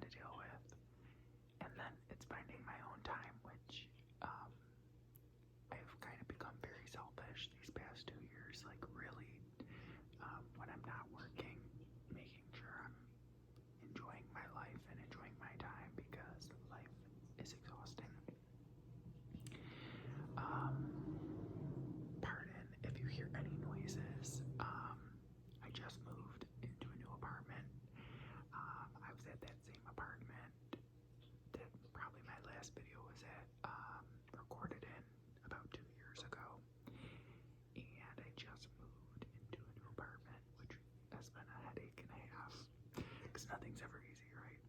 to deal with. And then it's finding my own time, which I've kind of become very selfish these past 2 years, like really, when I'm not working, making sure I'm enjoying my life and enjoying my time, because life is exhausting. Pardon if you hear any noises. I just moved into a new apartment. I was at that same apartment that probably my last video was at, recorded in about 2 years ago. And I just moved into a new apartment, which has been a headache and a half, because nothing's ever easy, right?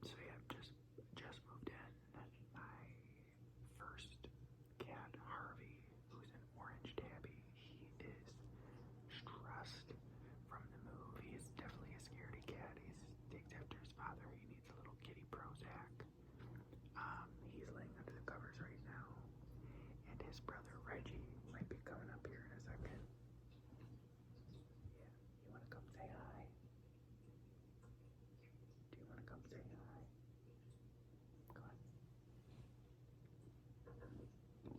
So yeah, just moved in. My first cat, Harvey, who's an orange tabby, he is stressed from the move. He is definitely a scaredy cat. He takes after his father. He needs a little kitty Prozac. He's laying under the covers right now, and his brother Reggie might be coming up here in a second. Yeah, you want to come say hi? Do you want to come say hi? Come on.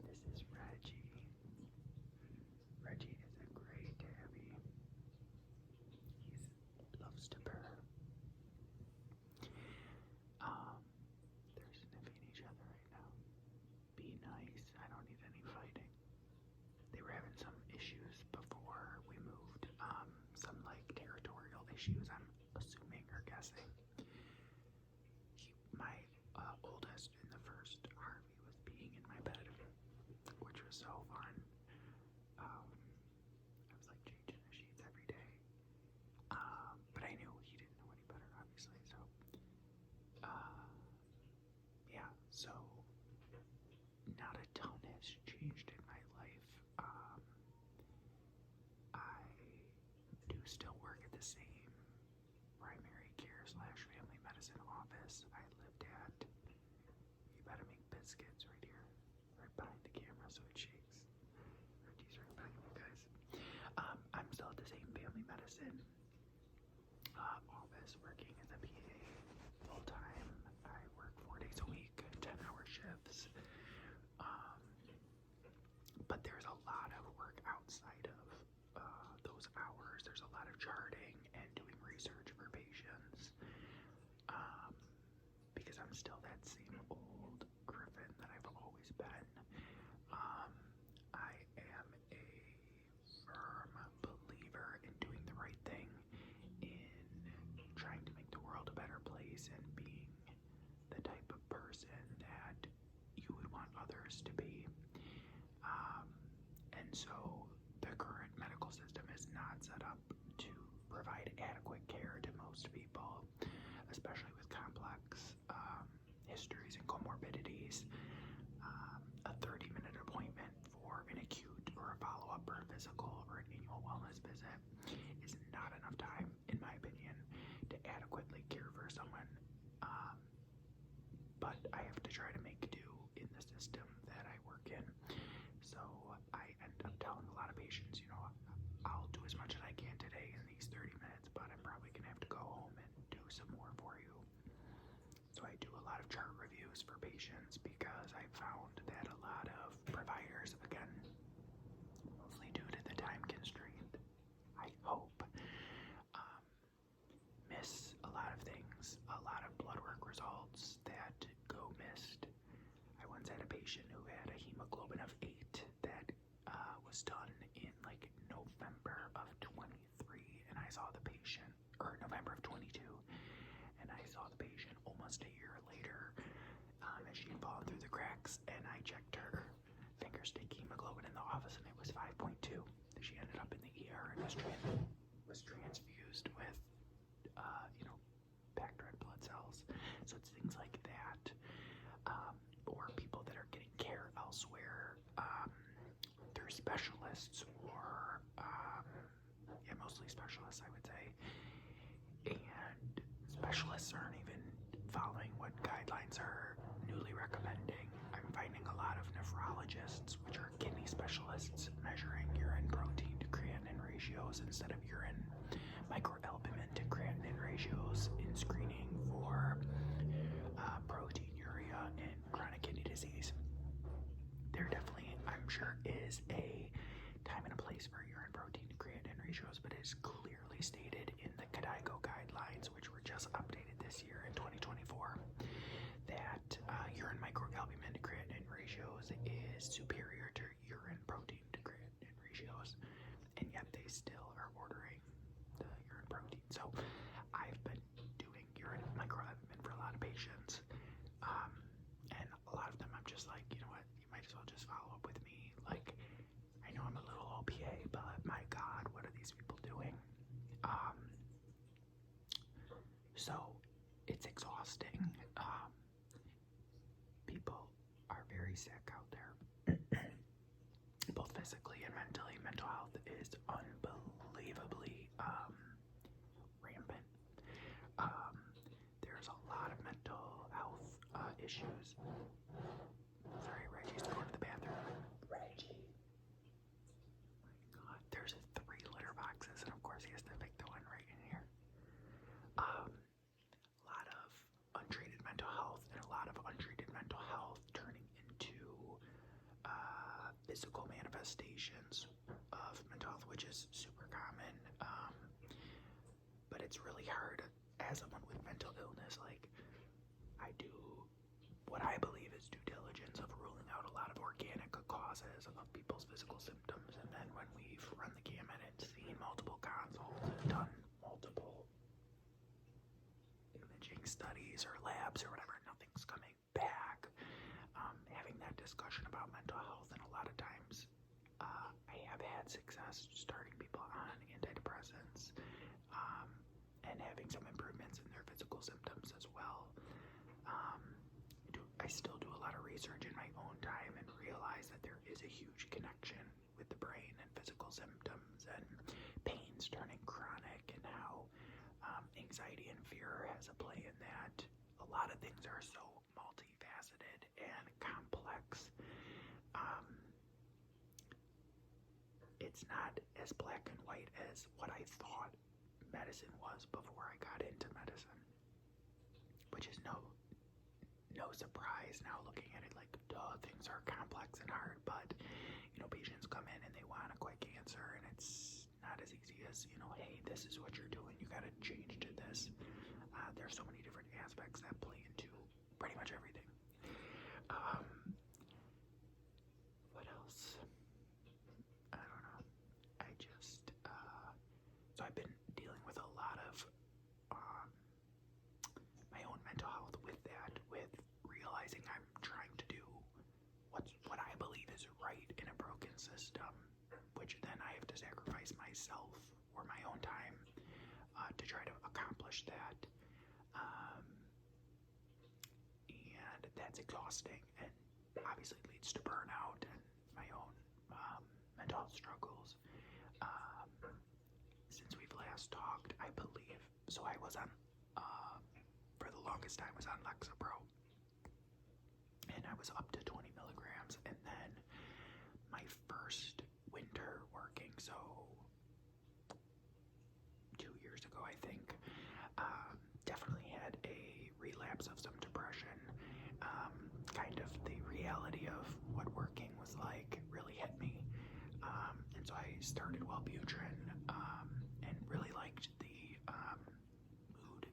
This is Reggie. Reggie is a gray tabby. He loves to purr. They're sniffing each other right now. Be nice. I don't need any fighting. They were having some issues before we moved. Some like territorial issues, I'm assuming or guessing. My oldest in the first, Harvey, was peeing in my bed, which was so fun. I was like changing the sheets every day. But I knew he didn't know any better, obviously. So, yeah. So, not a ton has changed in my life. I do still work at the same primary care / family medicine office I lived at. You better make biscuits right here, right behind the camera so it shakes. Reggie's right behind you guys. I'm still at the same family medicine office, working as a PA full time. I work 4 days a week, 10-hour shifts. But there's a lot of work outside of those hours. There's a lot of charting and doing research for patients. Because I'm still that same old griffin that I've always been. I am a firm believer in doing the right thing, in trying to make the world a better place, and being the type of person that you would want others to be. And so the current medical system is not set up to provide adequate care to most people, especially with complex histories and comorbidities. A 30-minute appointment for an acute or a follow-up or a physical or an annual wellness visit is not enough time, in my opinion, to adequately care for someone. But I have to try to make do in the system that I work in. So I end up telling a lot of patients, I'll do as much as I can today in these 30 minutes, but I'm probably going to have to go home and do some more for you. So I do a lot of chart reviews for patients, because I found that a lot of providers, again, mostly due to the time constraint, I hope, miss a lot of things, a lot of blood work results that go missed. I once had a patient who had a hemoglobin of 8 that was done in like November of 23, and I saw the patient, or November of 22, and I saw the patient almost a year later, as she had fallen through the cracks, and I checked her finger stick hemoglobin in the office, and it was 5.2. She ended up in the ER and was transfused with packed red blood cells. So it's things like that, or people that are getting care elsewhere through specialists, or mostly specialists, I would say, and specialists aren't even following what guidelines are newly recommending. I'm finding a lot of nephrologists, which are kidney specialists, measuring urine protein to creatinine ratios instead of urine microalbumin to creatinine ratio is superior to urine protein to creatinine ratios, and yet they still are ordering the urine protein. So I've been doing urine microalbumin for a lot of patients, and a lot of them I'm just like, you know what, you might as well just follow up with me. Like, I know I'm a little OPA, but my God, what are these people doing? So it's exhausting. People are very sick out there, both physically and mentally. Mental health is unbelievably rampant. There's a lot of mental health issues. Sorry, Reggie's going to the bathroom. Reggie. My God, there's 3 litter boxes, and of course he has to pick the one right in here. A lot of untreated mental health, and a lot of untreated mental health turning into physical manifestations of mental health, which is super common. But it's really hard as someone with mental illness. Like, I do what I believe is due diligence of ruling out a lot of organic causes of people's physical symptoms, and then when we've run the gamut and seen multiple consults and done multiple imaging studies or labs or whatever, nothing's coming back. Having that discussion about mental health, and a lot of times I have had success starting people on antidepressants, and having some improvements in their physical symptoms as well. I still do a lot of research in my own time and realize that there is a huge connection with the brain and physical symptoms, and pains turning chronic, and how anxiety and fear has a play in that. A lot of things are so multifaceted and complex. It's not as black and white as what I thought medicine was before I got into medicine, which is no surprise now looking at it. Like, duh, things are complex and hard, but patients come in and they want a quick answer, and it's not as easy as, hey, this is what you're doing, you got to change to this. There's so many different aspects that play into pretty much everything. What else? I don't know. So I've been dealing with a lot of my own mental health with that, with realizing I'm trying to do what I believe is right in a broken system, which then I have to sacrifice myself or my own time to try to accomplish that. And that's exhausting, and obviously leads to burnout and my own mental health struggles. Since we've last talked, I believe, so I was on, for the longest time, was on Lexapro, and I was up to 20 milligrams, and then my first winter working, so 2 years ago, I think, definitely had a relapse of some depression. Kind of the reality of what working was like really hit me, and so I started Wellbutrin, and really liked the mood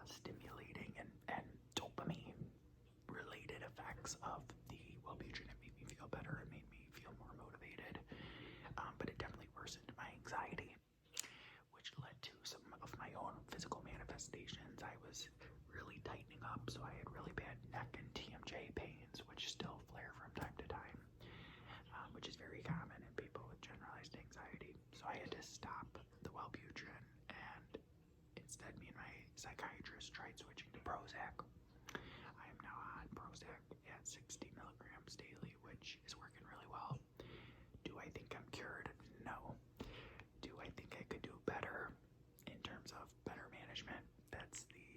stimulating and dopamine related effects of the Wellbutrin. It made me feel better, it made me feel more motivated, but it definitely worsened my anxiety, which led to some of my own physical manifestations. I was really tightening up, so I had really bad neck and TMJ pains, which still flare from time to time, which is very common in people with generalized anxiety. So I had to stop the Wellbutrin, and instead me and my psychiatrist tried switching to Prozac. I am now on Prozac at 60 milligrams daily, which is working really well. Do I think I'm cured? No. Do I think I could do better in terms of better management? That's the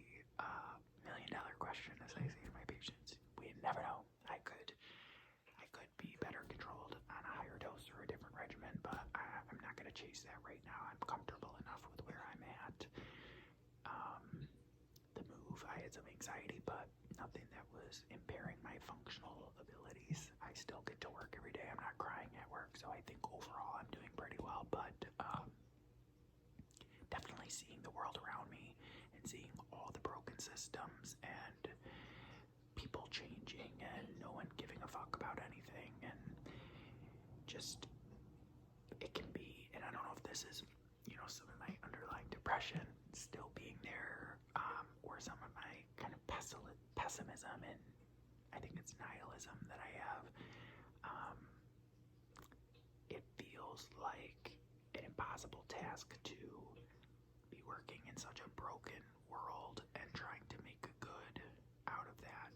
million-dollar question, as I say to my patients. We never know. I could be better controlled on a higher dose or a different regimen, but I'm not going to chase that right now. I'm comfortable enough with where I'm at. The move, I had some anxiety, but nothing that was impairing my functional abilities. I still get to work every day. I'm not crying at work, so I think overall I'm doing pretty well, but definitely seeing the world around me and seeing all the broken systems and people changing and no one giving a fuck about anything just, it can be, and I don't know if this is, you know, some of my underlying depression still being there, or some of my kind of pessimism, and I think it's nihilism that I have. It feels like an impossible task to be working in such a broken world and trying to make good out of that,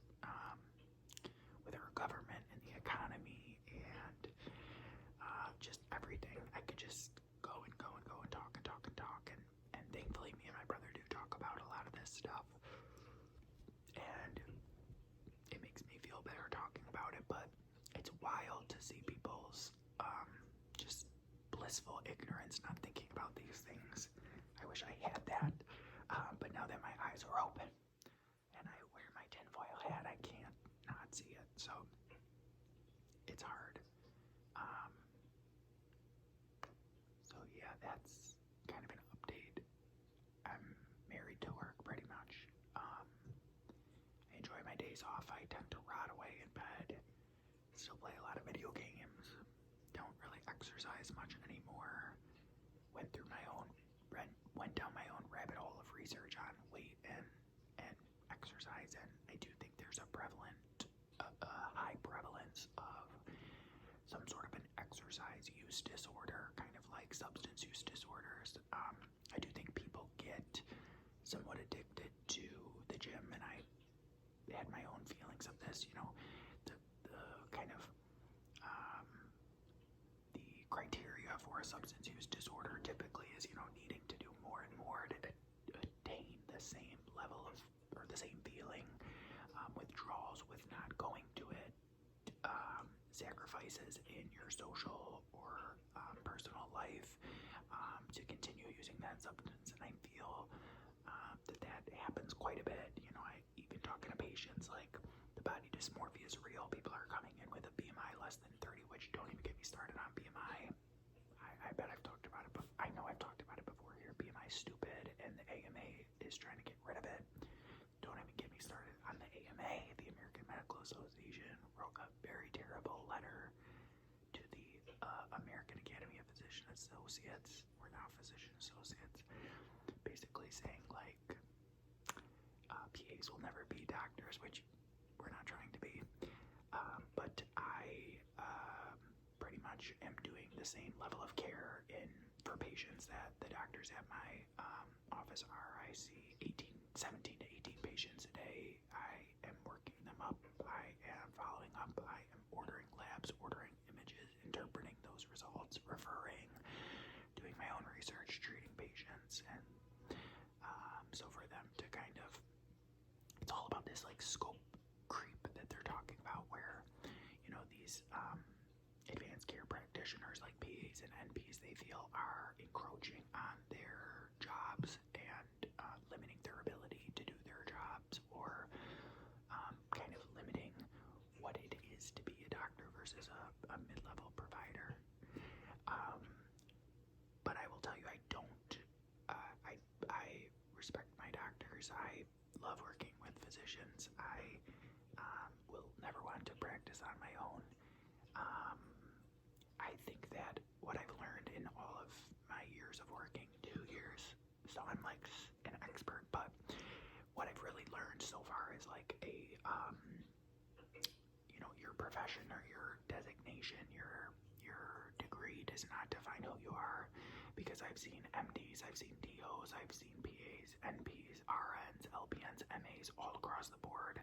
with our government and the economy and just everything. I could just go and go and go and talk and talk and talk, and thankfully me and my brother do talk about a lot of this stuff, and it makes me feel better talking about it. But it's wild to see people's just blissful ignorance, not thinking about these things. I wish I had that, but now that my eyes are open and I wear my tinfoil hat, I can't not see it, so it's hard. So yeah, that's kind of an update. I'm married to work pretty much. I enjoy my days off. I tend to rot away in bed, still play a lot of video games, don't really exercise much anymore. Went down my own rabbit hole of research on weight and exercise, and I do think there's a high prevalence of some sort of an exercise use disorder, kind of like substance use disorders. I do think people get somewhat addicted to the gym, and I had my own feelings of this. You know, the kind of the criteria for a substance use disorder typically is, you know, needing to do more and more to attain the same level of, or the same feeling, withdrawals with not going to it, sacrifices in your social or personal life, to continue using that substance. And I feel that happens quite a bit. You know, I even talking to patients, like, the body dysmorphia is real. People are coming in with a BMI less than 30, which don't even get me started on BMI. I bet I've talked about it before. I know I've talked about it before here. BMI is stupid, and the AMA is trying to get rid of it. Don't even get me started on the AMA. The American Medical Association wrote a very terrible letter to the American Academy of Physician Associates, or now Physician Associates, basically saying, like, PAs will never be doctors, which we're not trying to be. But I pretty much am doing the same level of care for patients that the doctors at my office are. I see 17 to 18 patients a day. I am working them up. I am following up. I am ordering labs, ordering images, interpreting those results, referring, doing my own research, treating patients. And so for them to kind of, it's all about this, like, scope creep that they're talking about, where, you know, these advanced care practitioners like PAs and NPs, they feel are encroaching on their jobs and limiting their ability to do their jobs, or kind of limiting what it is to be a doctor versus a mid-level provider. But I will tell you, I don't. I respect my doctors. I love working with physicians. I will never want to practice on my own. I think that what I've learned in all of my years of working, 2 years, so I'm like an expert, but what I've really learned so far is, like, you know, your profession or your designation, your degree does not define who you are, because I've seen MDs, I've seen DOs, I've seen PAs, NPs, RNs, LPNs, MAs, all across the board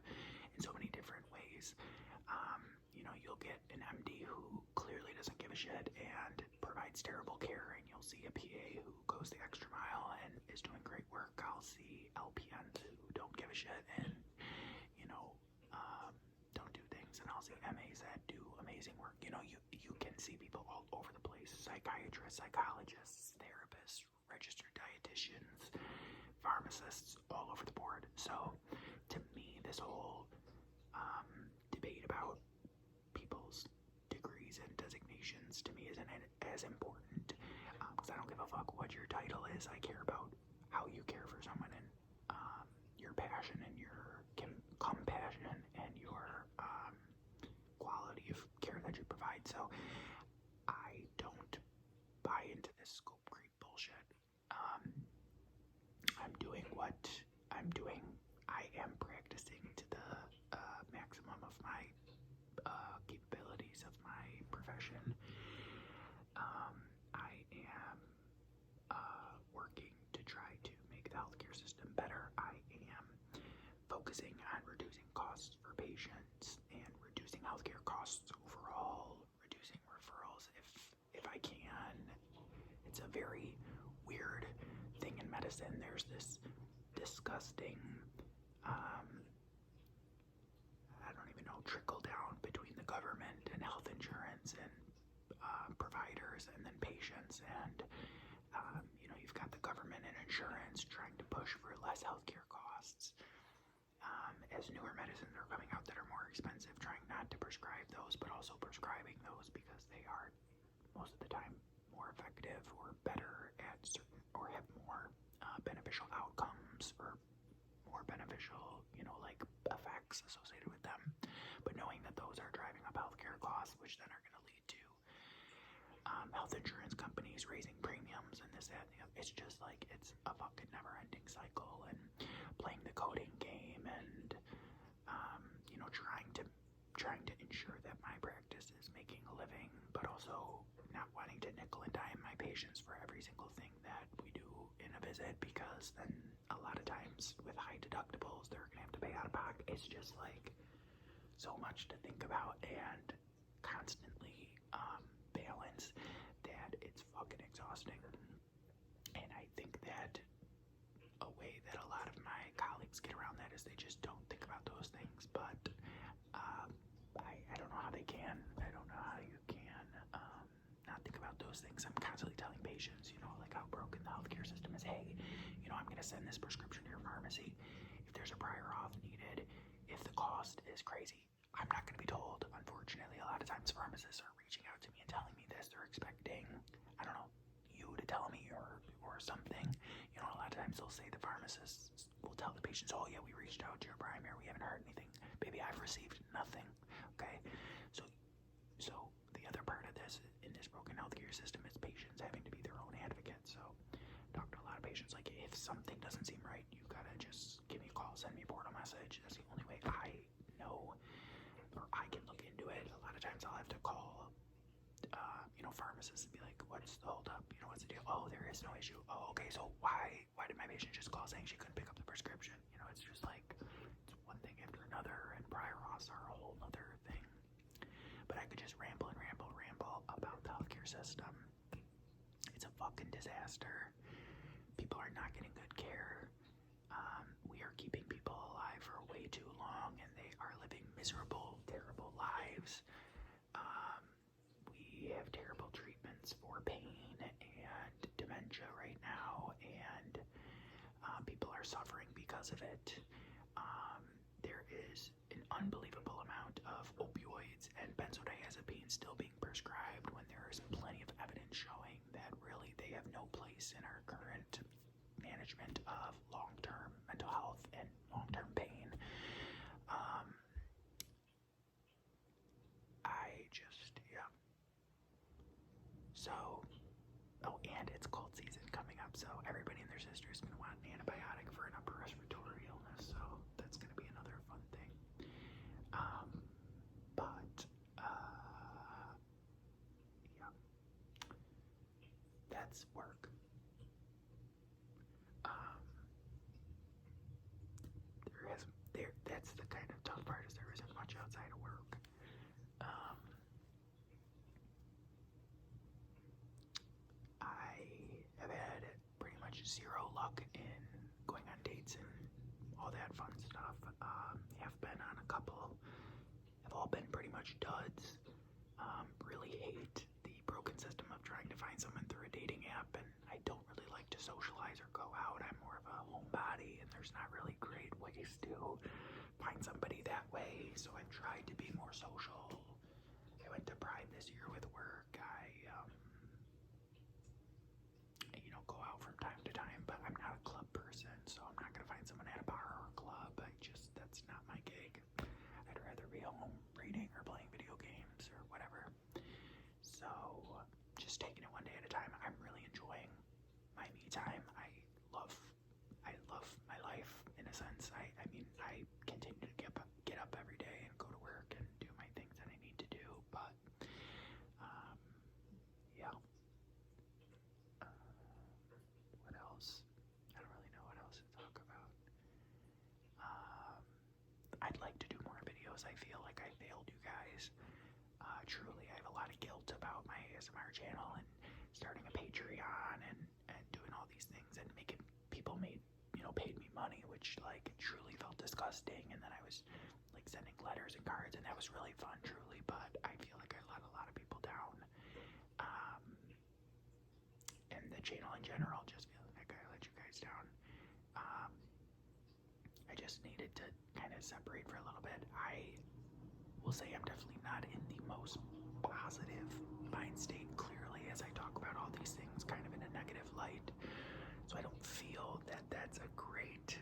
in so many different ways. You know, you'll get an MD who clearly doesn't give a shit and provides terrible care, and you'll see a PA who goes the extra mile and is doing great work. I'll see LPNs who don't give a shit and, you know, don't do things, and I'll see MAs that do amazing work. You know, you can see people all over the place: psychiatrists, psychologists, therapists, registered dietitians, pharmacists, all over the board. So to me, this whole debate about people's degrees and designations, to me, isn't as important, because I don't give a fuck what your title is. I care about how you care for someone, and your passion and your compassion and your quality of care that you provide. So it's a very weird thing in medicine. There's this disgusting, I don't even know, trickle down between the government and health insurance and providers and then patients. And, you've got the government and insurance trying to push for less healthcare costs. As newer medicines are coming out that are more expensive, trying not to prescribe those, but also prescribing those because they are most of the time more effective or better at certain, or have more beneficial outcomes or more beneficial, like effects associated with them. But knowing that those are driving up healthcare costs, which then are going to lead to health insurance companies raising premiums and this, that, and the other. It's just like, it's a fucking never-ending cycle, and playing the coding game and trying to ensure that my practice is making a living, but also not wanting to nickel and dime my patients for every single thing that we do in a visit, because then a lot of times with high deductibles they're gonna have to pay out of pocket. It's just like so much to think about and constantly balance that it's fucking exhausting. And I think that a way that a lot of my colleagues get around that is they just don't think about those things. But I don't know how they can. I don't know how you can not think about those things. I'm constantly telling patients, like how broken the healthcare system is. Hey, I'm going to send this prescription to your pharmacy. If there's a prior auth needed, if the cost is crazy, I'm not going to be told. Unfortunately, a lot of times pharmacists are reaching out to me and telling me this. They're expecting, I don't know, you to tell me or something. A lot of times they'll say the pharmacists will tell the patients, oh yeah, we reached out to your primary, we haven't heard anything. Baby, I've received nothing. Okay, so the other part of this, in this broken healthcare system, is patients having to be their own advocates. So talk to a lot of patients, like, if something doesn't seem right, you gotta just give me a call, send me a portal message. That's the only way I know, or I can look into it. A lot of times I'll have to call pharmacists and be like, what's the hold up? What's the deal? Oh, there is no issue. Oh, okay, so why did my patient just call saying she couldn't pick up the prescription? It's just like, it's one thing after another, and prior auths are a whole other thing. But I could just ramble about the healthcare system. It's a fucking disaster. People are not getting good care. We are keeping people alive for way too long, and they are living miserable, terrible lives. We have terrible treatments for pain and dementia right now, and people are suffering because of it. There is an unbelievable amount of opioids and benzodiazepines still being prescribed, when there is plenty of evidence showing that really they have no place in our current management of long-term mental health and long-term pain. So, and it's cold season coming up, so everybody and their sister is going to want an antibiotic for an upper respiratory illness, so that's going to be another fun thing. Yeah, that's work. That's the kind of tough part, is there isn't much outside of work. I have had pretty much zero luck in going on dates and all that fun stuff. Have been on a couple, have all been pretty much duds. Really hate the broken system of trying to find someone through a dating app, and I don't really like to socialize or go out. I'm more of a homebody, and there's not really great ways to find somebody that way, so I've tried to be more social. I went to Pride this year with work. I go out from time to time, but I'm not a club person, so I'm not gonna find someone at a bar or a club. That's not my gig. I'd rather be home reading or playing video games or whatever. So just taking it one day at a time. I'm really enjoying my me time. I love my life, in a sense. I continue to get up every day and go to work and do my things that I need to do, but yeah. What else? I don't really know what else to talk about. I'd like to do more videos. I feel like I failed you guys. Truly, I have a lot of guilt about my ASMR channel and starting a Patreon and doing all these things and making people paid me money, which like truly felt disgusting. And then I was like sending letters and cards, and that was really fun, truly. But I feel like I let a lot of people down. And the channel in general, just feeling like I let you guys down. I just needed to kind of separate for a little bit. I will say I'm definitely not in the most positive mind state, clearly, as I talk about all these things kind of in a negative light. So I don't feel that that's a great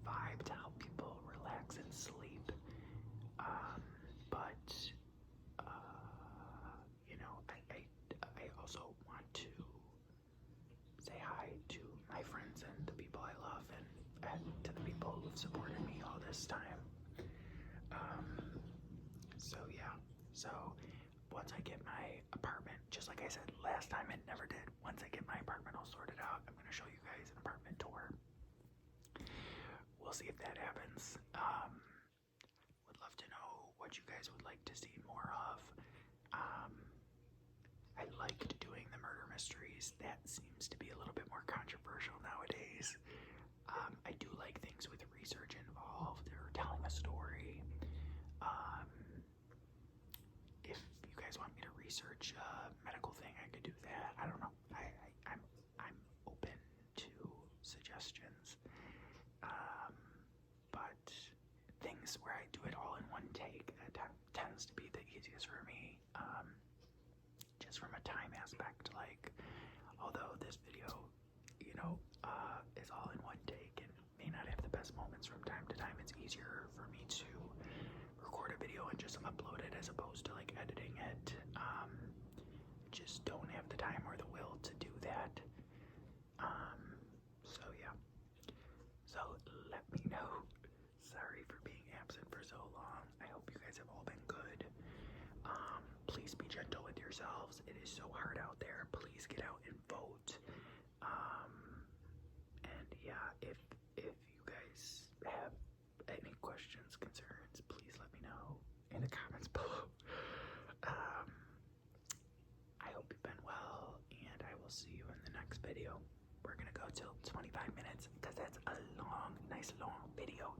vibe to help people relax and sleep. But I also want to say hi to my friends and the people I love, and to the people who've supported me all this time. So yeah, so once I get my apartment, just like I said last time, it never did. Once I get my apartment all sorted out, I'm going to show you guys an apartment tour. We'll see if that happens. Would love to know what you guys would like to see more of. I liked doing the murder mysteries. That seems to be a little bit more controversial nowadays. I do like things with research involved or telling a story. If you guys want me to research a medical thing, I could do that. I don't know. I'm open to suggestions. But things where I do it all in one take, that tends to be the easiest for me. Just from a time aspect, like, although this video, is all in one take and may not have the best moments from time to time, it's easier for me to record a video and just upload it as opposed to like editing it. Just don't have the time or the will to do that. So yeah. So let me know. Sorry for being absent for so long. I hope you guys have all been good. Please be gentle with yourselves. It is so hard out there. Please get out and vote. And yeah, if you guys have any questions, concerns, please let me know in the comments below. I hope you've been well, and I will see you in the next video. We're gonna go till 25 minutes because that's a long, nice long video.